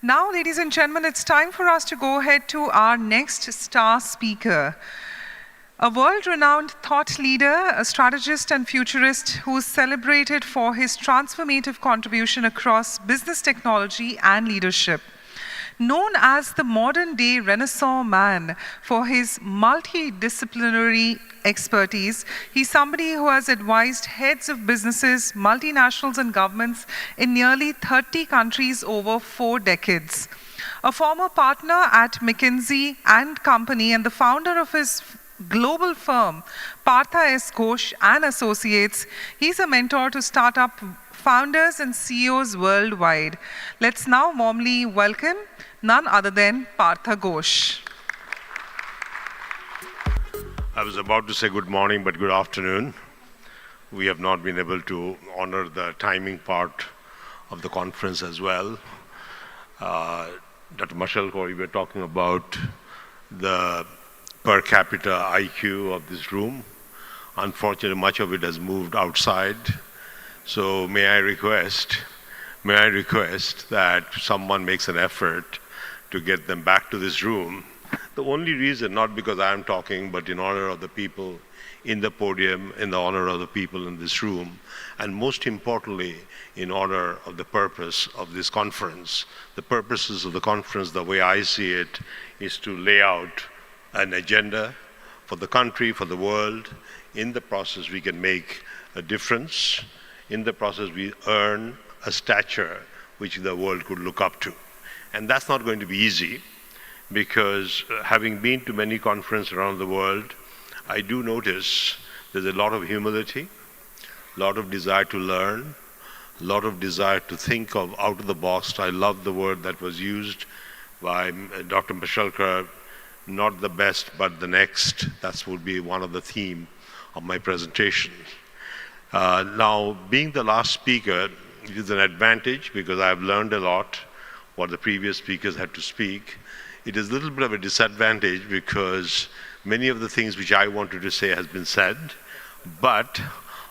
Now, ladies and gentlemen, it's time for us to go ahead to our next star speaker. A world-renowned thought leader, a strategist and futurist who is celebrated for his transformative contribution across business technology and leadership. Known as the modern-day Renaissance man for his multidisciplinary expertise, he's somebody who has advised heads of businesses, multinationals and governments in nearly 30 countries over 4 decades. A former partner at Mckinsey and Company and the founder of his global firm, Partha Ghosh and Associates, he's a mentor to startup founders and CEOs worldwide. Let's now warmly welcome none other than Partha Ghosh. I was about to say good morning, but good afternoon. We have not been able to honor the timing part of the conference as well. Dr. Mashalkar, you were talking about the per capita IQ of this room. Unfortunately, much of it has moved outside. So may I request that someone makes an effort to get them back to this room. The only reason, not because I am talking, but in honor of the people in the podium, in the honor of the people in this room, and most importantly, in honor of the purpose of this conference. The purposes of the conference, the way I see it, is to lay out an agenda for the country, for the world. In the process, we can make a difference. In the process, we earn a stature which the world could look up to. And that's not going to be easy, because having been to many conferences around the world, I do notice there's a lot of humility, a lot of desire to learn, a lot of desire to think of out of the box. I love the word that was used by Dr. Mashalkar, not the best, but the next. That would be one of the theme of my presentation. Now, being the last speaker, it is an advantage because I've learned a lot what the previous speakers had to speak. It is a little bit of a disadvantage because many of the things which I wanted to say has been said. But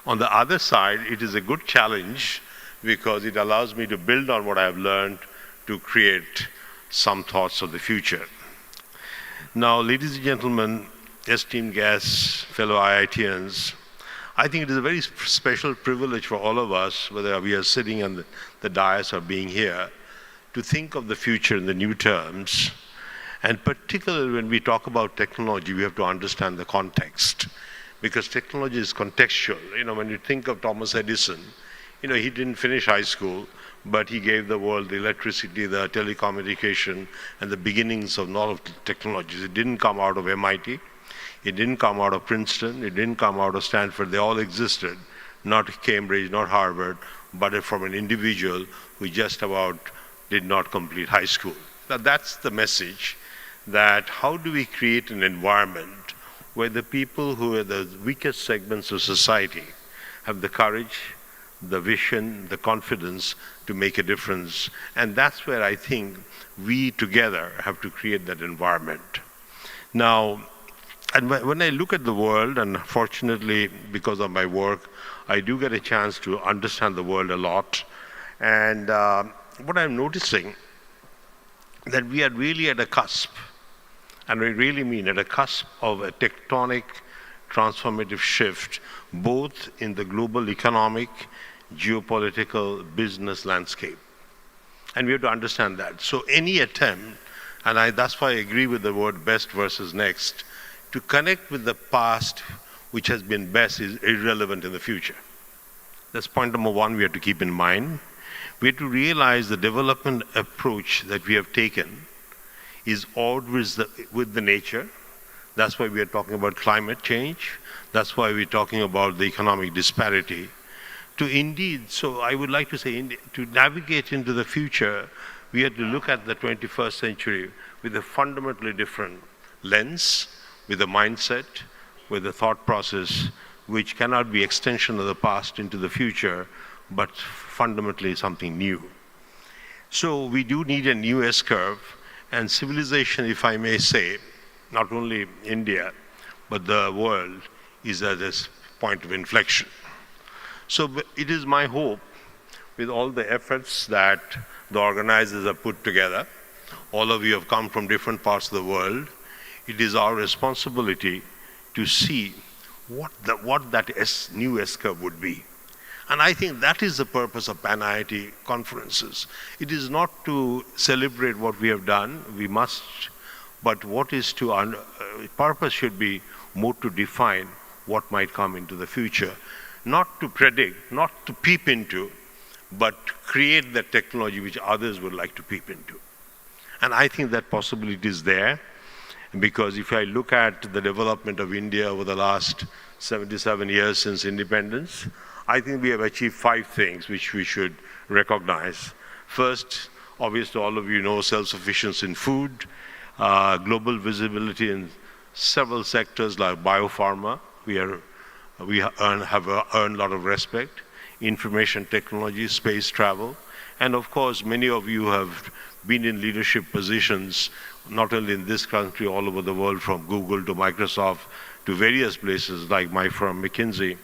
on the other side, it is a good challenge because it allows me to build on what I have learned to create some thoughts of the future. Now, ladies and gentlemen, esteemed guests, fellow IITians, I think it is a very special privilege for all of us, whether we are sitting on the dais or being here, to think of the future in the new terms. And particularly when we talk about technology, we have to understand the context, because technology is contextual. When you think of Thomas Edison, he didn't finish high school, but he gave the world the electricity, the telecommunication, and the beginnings of all of technologies. It didn't come out of MIT. It didn't come out of Princeton. It didn't come out of Stanford. They all existed, not Cambridge, not Harvard, but from an individual who just about did not complete high school. Now that's the message, that how do we create an environment where the people who are the weakest segments of society have the courage, the vision, the confidence to make a difference. And that's where I think we together have to create that environment. Now, and when I look at the world, and fortunately because of my work, I do get a chance to understand the world a lot. And what I'm noticing, that we are really at a cusp, and I really mean at a cusp of a tectonic transformative shift, both in the global economic, geopolitical, business landscape. And we have to understand that. So any attempt, and that's why I agree with the word best versus next, to connect with the past, which has been best, is irrelevant in the future. That's point number one we have to keep in mind. We have to realize the development approach that we have taken is always with the nature. That's why we are talking about climate change. That's why we're talking about the economic disparity. So I would like to say, to navigate into the future, we have to look at the 21st century with a fundamentally different lens, with a mindset, with a thought process, which cannot be extension of the past into the future, but fundamentally something new. So we do need a new S-curve, and civilization, if I may say, not only India, but the world, is at this point of inflection. So it is my hope, with all the efforts that the organizers have put together. All of you have come from different parts of the world. It is our responsibility to see what that new S-curve would be. And I think that is the purpose of Pan-IIT conferences. It is not to celebrate what we have done, we must, but what is to, purpose should be more to define what might come into the future. Not to predict, not to peep into, but create the technology which others would like to peep into. And I think that possibility is there, because if I look at the development of India over the last 77 years since independence, I think we have achieved 5 things which we should recognize. First, obviously all of you know self-sufficiency in food, global visibility in several sectors like biopharma. We have earned a lot of respect, information technology, space travel, and of course many of you have been in leadership positions, not only in this country, all over the world, from Google to Microsoft to various places like my firm McKinsey.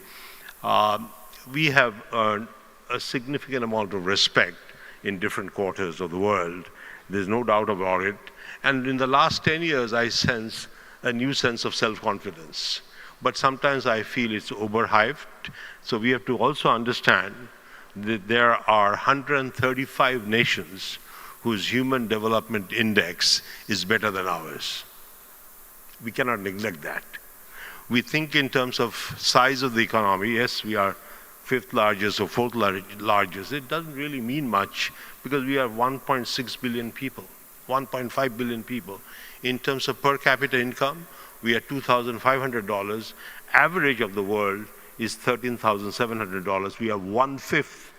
We have earned a significant amount of respect in different quarters of the world. There's no doubt about it. And in the last 10 years, I sense a new sense of self-confidence. But sometimes I feel it's overhyped. So we have to also understand that there are 135 nations whose human development index is better than ours. We cannot neglect that. We think in terms of size of the economy. Yes, we are 5th largest or 4th largest. It doesn't really mean much because we are 1.6 billion people, 1.5 billion people. In terms of per capita income, we are $2,500. Average of the world is $13,700. We are 1/5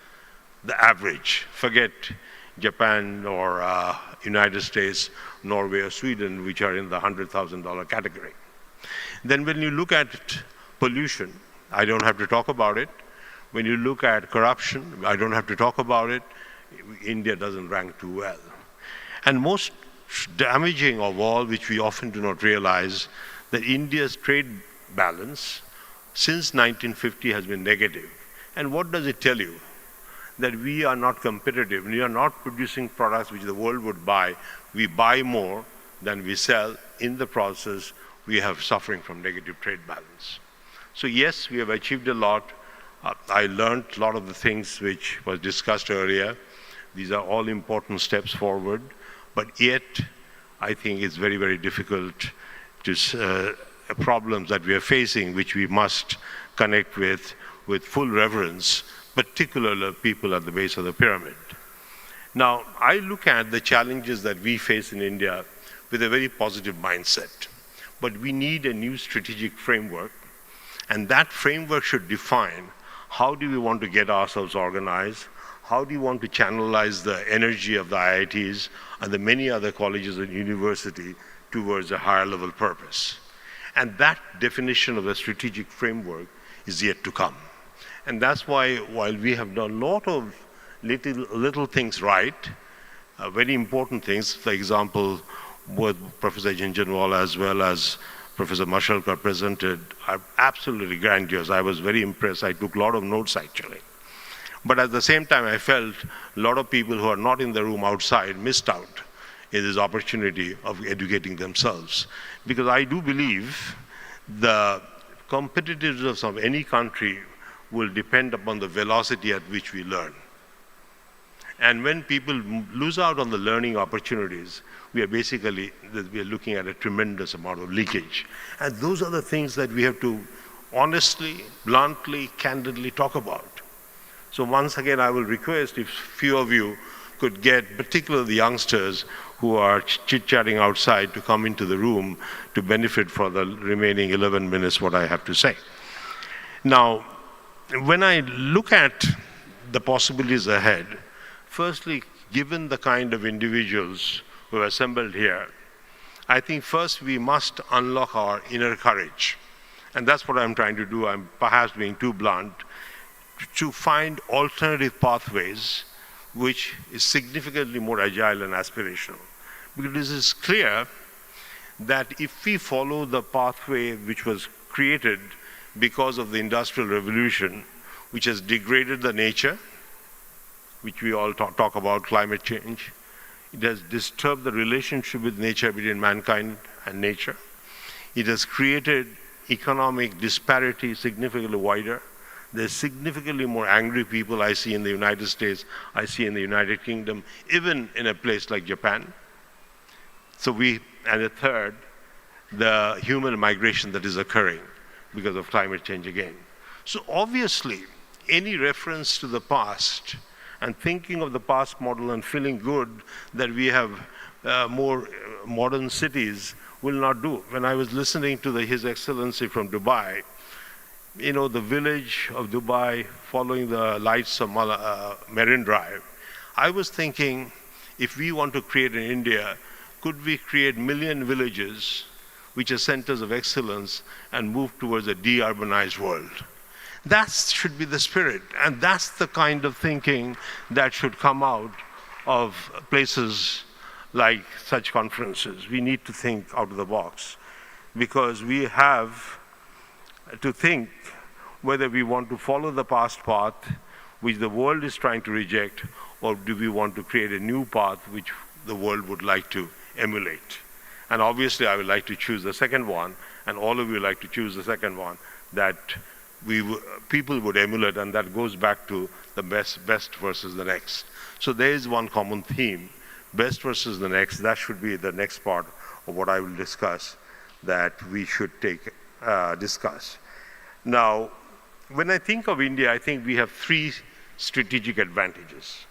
the average. Forget Japan or United States, Norway or Sweden, which are in the $100,000 category. Then when you look at pollution, I don't have to talk about it. When you look at corruption, I don't have to talk about it. India doesn't rank too well. And most damaging of all, which we often do not realize, that India's trade balance since 1950 has been negative. And what does it tell you? That we are not competitive. We are not producing products which the world would buy. We buy more than we sell. In the process, we have suffering from negative trade balance. So yes, we have achieved a lot. I learned a lot of the things which was discussed earlier. These are all important steps forward. But yet, I think it's very, very difficult to problems that we are facing, which we must connect with full reverence, particularly people at the base of the pyramid. Now, I look at the challenges that we face in India with a very positive mindset. But we need a new strategic framework, and that framework should define how do we want to get ourselves organized, how do you want to channelize the energy of the IITs and the many other colleges and universities towards a higher level purpose. And that definition of a strategic framework is yet to come. And that's why, while we have done a lot of little things right, very important things, for example, what Professor Jhunjhunwala as well as Professor Mashalkar presented are absolutely grandiose. I was very impressed. I took a lot of notes, actually. But at the same time, I felt a lot of people who are not in the room outside missed out in this opportunity of educating themselves. Because I do believe the competitiveness of any country will depend upon the velocity at which we learn. And when people lose out on the learning opportunities, we are looking at a tremendous amount of leakage. And those are the things that we have to honestly, bluntly, candidly talk about. So once again, I will request if few of you could get, particularly the youngsters who are chit-chatting outside, to come into the room to benefit for the remaining 11 minutes what I have to say. Now, when I look at the possibilities ahead, firstly, given the kind of individuals who are assembled here, I think first we must unlock our inner courage. And that's what I'm trying to do. I'm perhaps being too blunt, to find alternative pathways which is significantly more agile and aspirational. Because it is clear that if we follow the pathway which was created because of the Industrial Revolution, which has degraded the nature, which we all talk about, climate change. It has disturbed the relationship with nature between mankind and nature. It has created economic disparity significantly wider. There's significantly more angry people I see in the United States, I see in the United Kingdom, even in a place like Japan. And the third, the human migration that is occurring because of climate change again. So obviously, any reference to the past and thinking of the past model and feeling good that we have more modern cities will not do. When I was listening to His Excellency from Dubai, you know, the village of Dubai following the lights of Marine Drive, I was thinking, if we want to create in India, could we create million villages which are centers of excellence and move towards a de-urbanized world? That should be the spirit, and that's the kind of thinking that should come out of places like such conferences. We need to think out of the box, because we have to think whether we want to follow the past path, which the world is trying to reject, or do we want to create a new path which the world would like to emulate. And obviously I would like to choose the second one, and all of you like to choose the second one, that people would emulate, and that goes back to the best versus the next. So there is one common theme, best versus the next. That should be the next part of what I will discuss, that we should discuss. Now, when I think of India, I think we have three strategic advantages,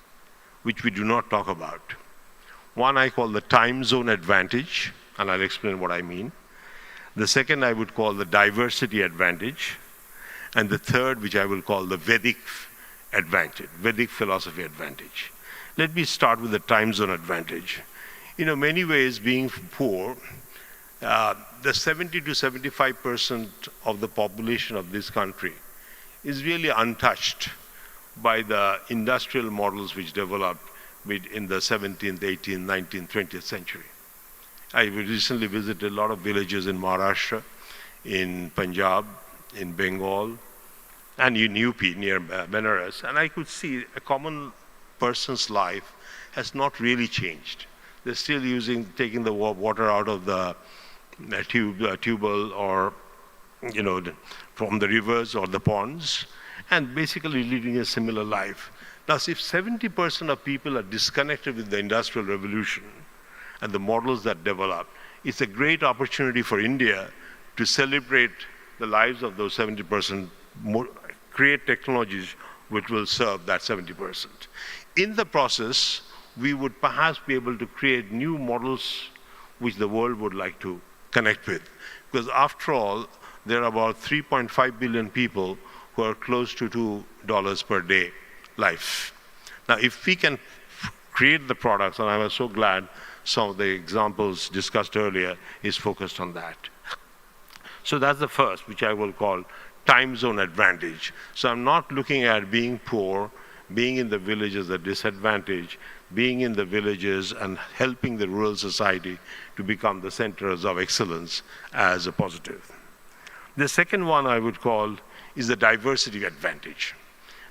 which we do not talk about. One I call the time zone advantage, and I'll explain what I mean. The second I would call the diversity advantage. And the third, which I will call the Vedic advantage, Vedic philosophy advantage. Let me start with the time zone advantage. In many ways, being poor, the 70 to 75% of the population of this country is really untouched by the industrial models which developed in the 17th, 18th, 19th, 20th century. I recently visited a lot of villages in Maharashtra, in Punjab, in Bengal, and in UP near Benares, and I could see a common person's life has not really changed. They're still taking the water out of the tubal or, from the rivers or the ponds, and basically leading a similar life. Now, if 70% of people are disconnected with the Industrial Revolution and the models that developed, it's a great opportunity for India to celebrate the lives of those 70%, create technologies which will serve that 70%. In the process, we would perhaps be able to create new models which the world would like to connect with. Because after all, there are about 3.5 billion people who are close to $2 per day life. Now, if we can create the products, and I was so glad some of the examples discussed earlier is focused on that. So that's the first, which I will call time zone advantage. So I'm not looking at being poor, being in the village as a disadvantage, being in the villages and helping the rural society to become the centers of excellence as a positive. The second one I would call is the diversity advantage.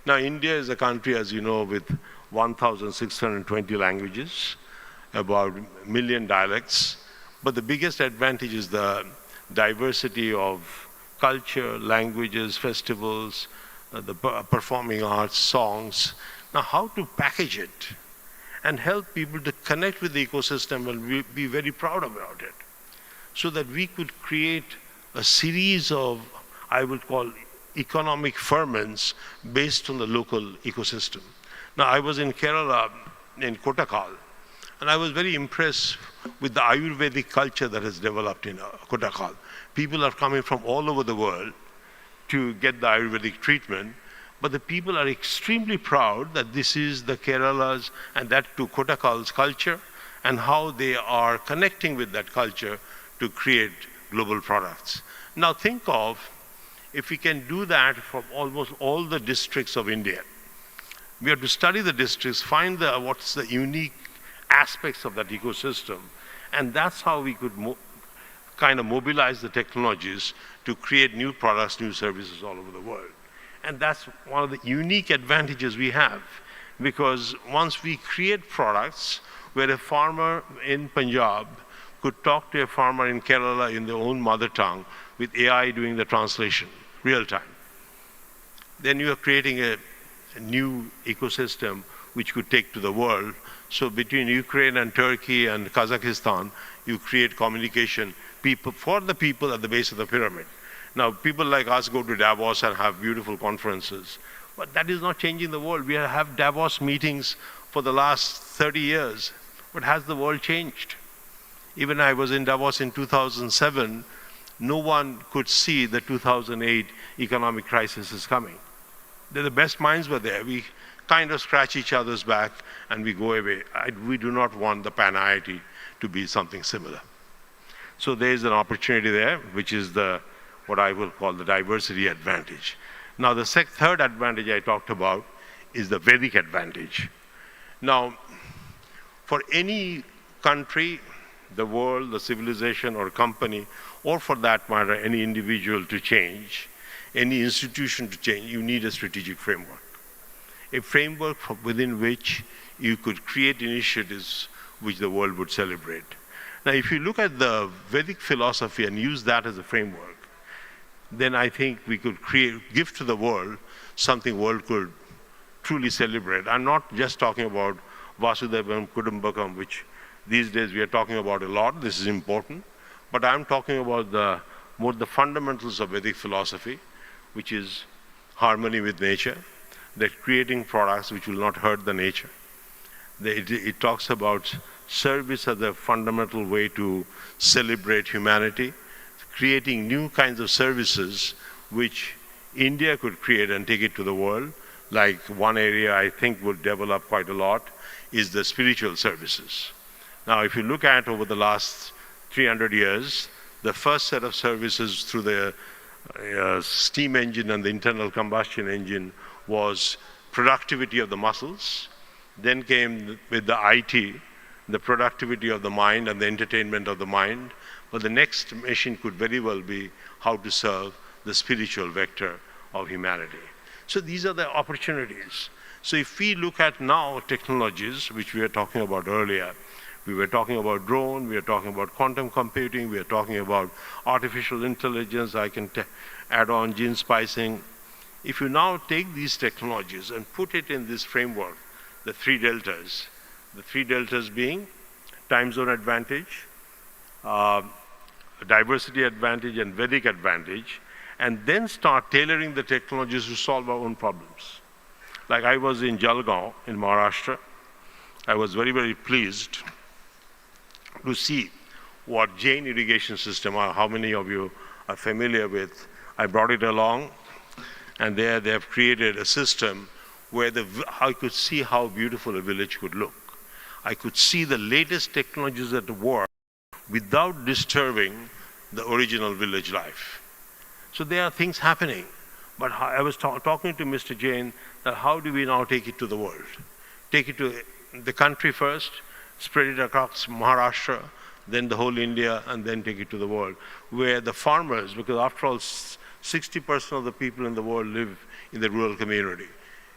Now, India is a country, as you know, with 1,620 languages, about 1 million dialects, but the biggest advantage is the diversity of culture, languages, festivals, the performing arts, songs. Now, how to package it and help people to connect with the ecosystem and be very proud about it, so that we could create a series of, I would call, economic ferments based on the local ecosystem. Now, I was in Kerala, in Kottakkal, and I was very impressed with the Ayurvedic culture that has developed in Kottakkal. People are coming from all over the world to get the Ayurvedic treatment, but the people are extremely proud that this is the Kerala's, and that to Kottakkal's culture, and how they are connecting with that culture to create global products. Now think of, if we can do that from almost all the districts of India. We have to study the districts, find what's the unique aspects of that ecosystem, and that's how we could kind of mobilize the technologies to create new products, new services all over the world. And that's one of the unique advantages we have. Because once we create products where a farmer in Punjab could talk to a farmer in Kerala in their own mother tongue with AI doing the translation, real time, then you are creating a new ecosystem which could take to the world. So between Ukraine and Turkey and Kazakhstan, you create communication for the people at the base of the pyramid. Now, people like us go to Davos and have beautiful conferences, but that is not changing the world. We have Davos meetings for the last 30 years, but has the world changed? Even I was in Davos in 2007, no one could see the 2008 economic crisis is coming. The best minds were there. We kind of scratch each other's back and we go away. We do not want the pan-IIT to be something similar. So there is an opportunity there, which is what I will call the diversity advantage. Now, the third advantage I talked about is the Vedic advantage. Now, for any country, the world, the civilization or company, or for that matter, any individual to change, any institution to change, you need a strategic framework. A framework within which you could create initiatives which the world would celebrate. Now, if you look at the Vedic philosophy and use that as a framework, then I think we could give to the world something world could truly celebrate. I'm not just talking about Vasudevam Kudumbakam, which these days we are talking about a lot. This is important. But I'm talking about more the fundamentals of Vedic philosophy, which is harmony with nature, that creating products which will not hurt the nature. It talks about service as a fundamental way to celebrate humanity, creating new kinds of services which India could create and take it to the world. Like one area I think will develop quite a lot is the spiritual services. Now, if you look at over the last 300 years, the first set of services through the steam engine and the internal combustion engine was productivity of the muscles. Then came with the IT, the productivity of the mind and the entertainment of the mind. But the next mission could very well be how to serve the spiritual vector of humanity. So these are the opportunities. So if we look at now technologies, which we were talking about earlier, we were talking about drone, we are talking about quantum computing, we are talking about artificial intelligence, I can add on gene spicing. If you now take these technologies and put it in this framework, the three deltas being time zone advantage, diversity advantage and Vedic advantage, and then start tailoring the technologies to solve our own problems. Like I was in Jalgaon in Maharashtra. I was very, very pleased to see what Jain irrigation system, how many of you are familiar with. I brought it along, and there they have created a system where I could see how beautiful a village could look. I could see the latest technologies at work without disturbing the original village life. So there are things happening. But I was talking to Mr. Jain that how do we now take it to the world? Take it to the country first, spread it across Maharashtra, then the whole India, and then take it to the world, where the farmers, because after all, 60% of the people in the world live in the rural community.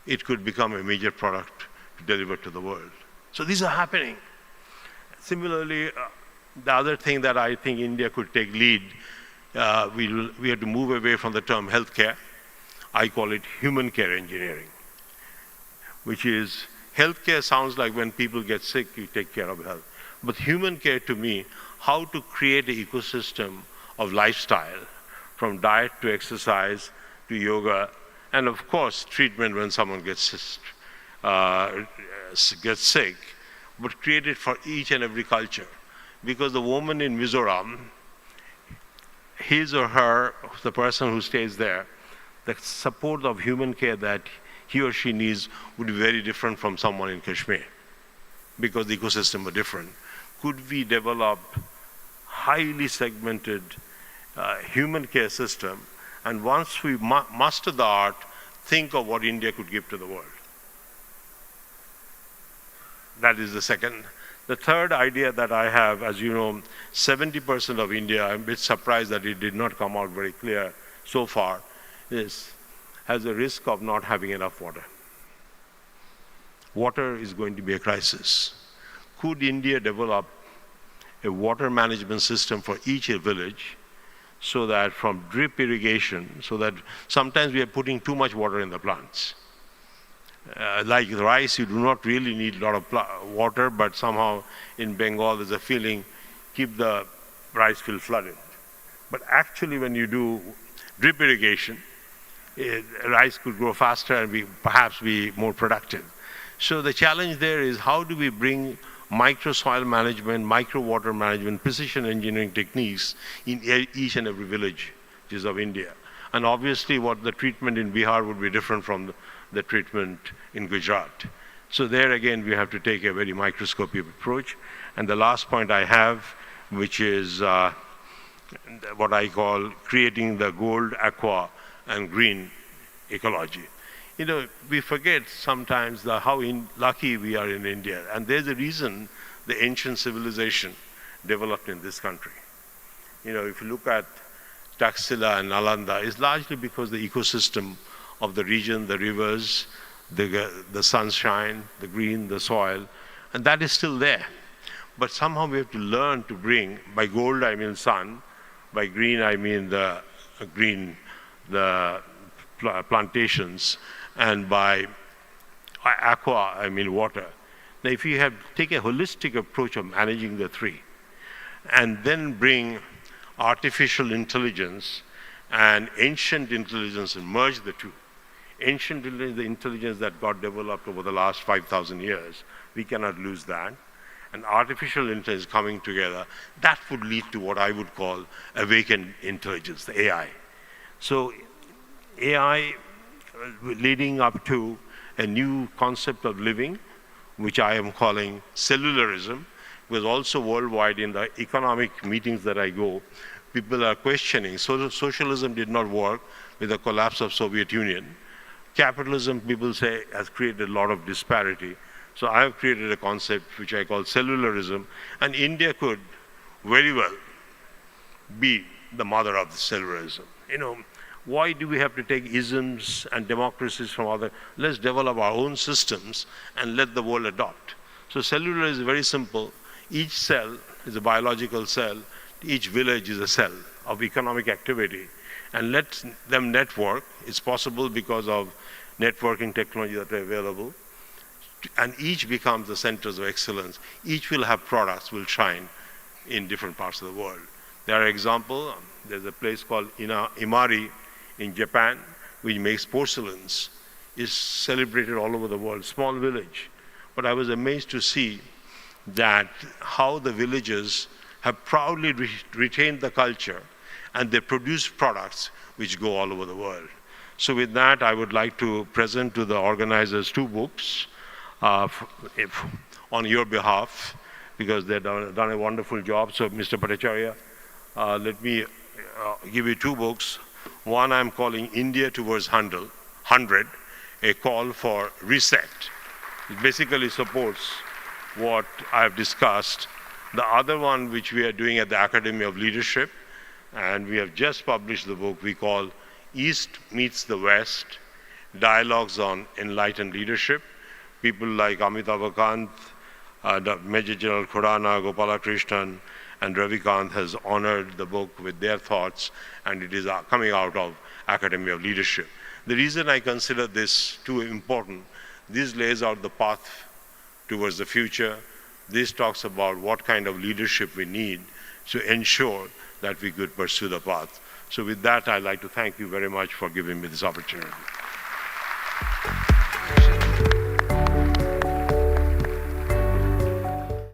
It could become a major product to deliver to the world. So these are happening. Similarly, the other thing that I think India could take lead, we have to move away from the term healthcare. I call it human care engineering, which is healthcare sounds like when people get sick, you take care of health. But human care to me, how to create an ecosystem of lifestyle, from diet to exercise to yoga, and of course, treatment when someone gets sick, but create it for each and every culture. Because the woman in Mizoram, his or her, the person who stays there, the support of human care that he or she needs would be very different from someone in Kashmir, because the ecosystem are different. Could we develop highly segmented human care system, and once we master the art, think of what India could give to the world? That is the second. The third idea that I have, as you know, 70% of India, I'm a bit surprised that it did not come out very clear so far, has a risk of not having enough water. water is going to be a crisis. Could India develop a water management system for each village so that from drip irrigation, so that sometimes we are putting too much water in the plants. Like rice, you do not really need a lot of water, but somehow in Bengal there's a feeling, keep the rice field flooded. But actually when you do drip irrigation, rice could grow faster and perhaps be more productive. So the challenge there is how do we bring micro soil management, micro water management, precision engineering techniques in each and every village of India. And obviously what the treatment in Bihar would be different from the treatment in Gujarat. So there again, we have to take a very microscopic approach. And the last point I have, which is what I call creating the gold, aqua, and green ecology. You know, we forget sometimes how lucky we are in India. And there's a reason the ancient civilization developed in this country. You know, if you look at Taxila and Nalanda, it's largely because the ecosystem of the region, the rivers, the sunshine, the green, the soil, and that is still there. But somehow we have to learn to bring, by gold I mean sun, by green I mean the plantations, and by aqua I mean water. Now if you take a holistic approach of managing the three, and then bring artificial intelligence and ancient intelligence and merge the two. Ancient intelligence, the intelligence that got developed over the last 5,000 years, we cannot lose that. And artificial intelligence coming together, that would lead to what I would call awakened intelligence, the AI. So AI leading up to a new concept of living, which I am calling cellularism, because also worldwide in the economic meetings that I go, people are questioning. So socialism did not work with the collapse of Soviet Union. Capitalism, people say, has created a lot of disparity. So I have created a concept which I call cellularism, and India could very well be the mother of the cellularism. You know, why do we have to take isms and democracies from other? Let's develop our own systems and let the world adopt. So cellular is very simple. Each cell is a biological cell. Each village is a cell of economic activity. And let them network. It's possible because of networking technology that are available. And each becomes the centers of excellence. Each will have products, will shine in different parts of the world. There are examples. There's a place called Imari in Japan, which makes porcelains. It's celebrated all over the world, small village. But I was amazed to see that how the villagers have proudly retained the culture, and they produce products which go all over the world. So with that, I would like to present to the organizers 2 books on your behalf, because they've done a wonderful job. So Mr. Bhattacharya, let me give you 2 books. One I'm calling India Towards 100, a call for reset. It basically supports what I've discussed. The other one, which we are doing at the Academy of Leadership, and we have just published the book we call East Meets the West, Dialogues on Enlightened Leadership. People like Amitabh Kant, Major General Khurana, Gopalakrishnan, and Ravikant has honored the book with their thoughts, and it is coming out of Academy of Leadership. The reason I consider this too important, this lays out the path towards the future. This talks about what kind of leadership we need to ensure that we could pursue the path. So with that, I'd like to thank you very much for giving me this opportunity.